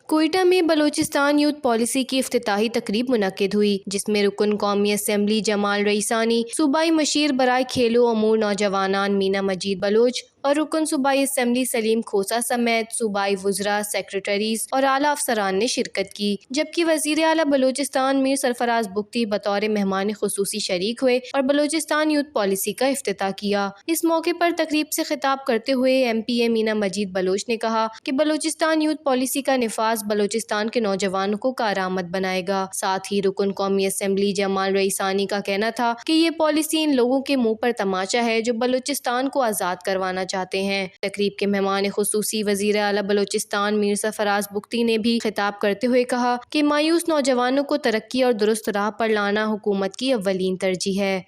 کوئٹہ میں Balochistan youth policy کی افتتاحی تقریب منعقد ہوئی، جس میں رکن قومی اسمبلی جمال رئیسانی، صوبائی مشیر برائے کھیلو امور نوجوانان مینا مجید بلوچ اور رکن صوبائی اسمبلی سلیم کھوسہ سمیت صوبائی وزراء، سیکریٹریز اور اعلیٰ افسران نے شرکت کی، جبکہ وزیر اعلیٰ بلوچستان میر سرفراز بگٹی بطور مہمان خصوصی شریک ہوئے اور بلوچستان یوتھ پالیسی کا افتتاح کیا۔ اس موقع پر تقریب سے خطاب کرتے ہوئے ایم پی اے مینا مجید بلوچ نے کہا کہ بلوچستان یوتھ پالیسی کا نفاذ بلوچستان کے نوجوانوں کو کارآمد بنائے گا۔ ساتھ ہی رکن قومی اسمبلی جمال رئیسانی کا کہنا تھا کہ یہ پالیسی ان لوگوں کے منہ پر تماچا ہے جو بلوچستان کو آزاد کروانا چاہتے ہیں۔ تقریب کے مہمان خصوصی وزیر اعلیٰ بلوچستان میر سرفراز بگٹی نے بھی خطاب کرتے ہوئے کہا کہ مایوس نوجوانوں کو ترقی اور درست راہ پر لانا حکومت کی اولین ترجیح ہے۔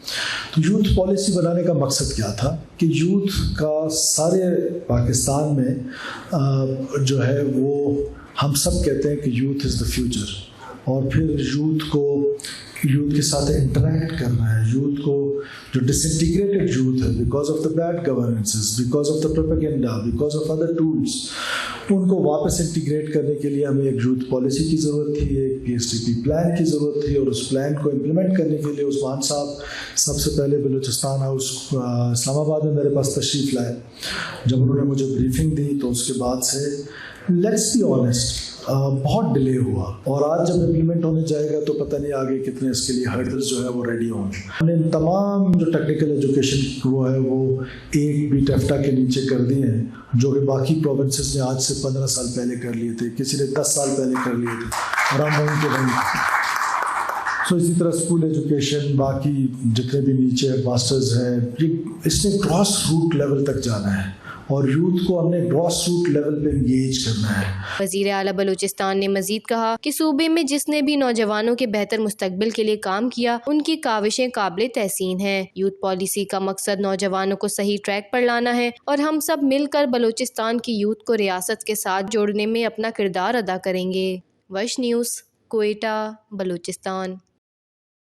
یوتھ پالیسی بنانے کا مقصد کیا تھا کہ یوتھ کا سارے پاکستان میں جو ہے وہ ہم سب کہتے ہیں کہ یوتھ از دا فیوچر، اور پھر یوتھ کے ساتھ انٹریکٹ کرنا ہے، یوتھ کو جو ڈس انٹیگریٹڈ یوتھ ہے because of the bad governances, because of the propaganda, because of other tools, ان کو واپس انٹیگریٹ کرنے کے لیے ہمیں ایک یوتھ پالیسی کی ضرورت تھی، ایک P S T P plan کی ضرورت تھی، اور اس پلان کو امپلیمنٹ کرنے کے لیے عثمان صاحب سب سے پہلے بلوچستان ہاؤس اسلام آباد میں میرے پاس تشریف لائے۔ جب انہوں نے مجھے بریفنگ دی تو اس کے بعد سے لیٹس بی آنیسٹ بہت ڈیلے ہوا، اور آج جب امپلیمنٹ ہونے جائے گا تو پتہ نہیں آگے کتنے اس کے لیے ہرڈلز جو ہے وہ ریڈی ہوں گے۔ ہم نے تمام جو ٹیکنیکل ایجوکیشن وہ ہے وہ ایک بھی ٹیفٹا کے نیچے کر دیے ہیں، جو کہ باقی پروونسز نے آج سے 15 سال پہلے کر لیے تھے، کسی نے 10 سال پہلے کر لیے تھے، اور ہم وہیں کے وہیں۔ اسی طرح اسکول ایجوکیشن، باقی جتنے بھی نیچے ماسٹرز ہیں، اس نے گراس روٹ لیول تک جانا ہے، اور یوتھ کو ہم نے گراس روٹ لیول پہ انگیج کرنا ہے۔ وزیر اعلیٰ بلوچستان نے مزید کہا کہ صوبے میں جس نے بھی نوجوانوں کے بہتر مستقبل کے لیے کام کیا، ان کی کاوشیں قابل تحسین ہیں۔ یوتھ پالیسی کا مقصد نوجوانوں کو صحیح ٹریک پر لانا ہے، اور ہم سب مل کر بلوچستان کی یوتھ کو ریاست کے ساتھ جوڑنے میں اپنا کردار ادا کریں گے۔ وش نیوز، کوئٹہ، بلوچستان۔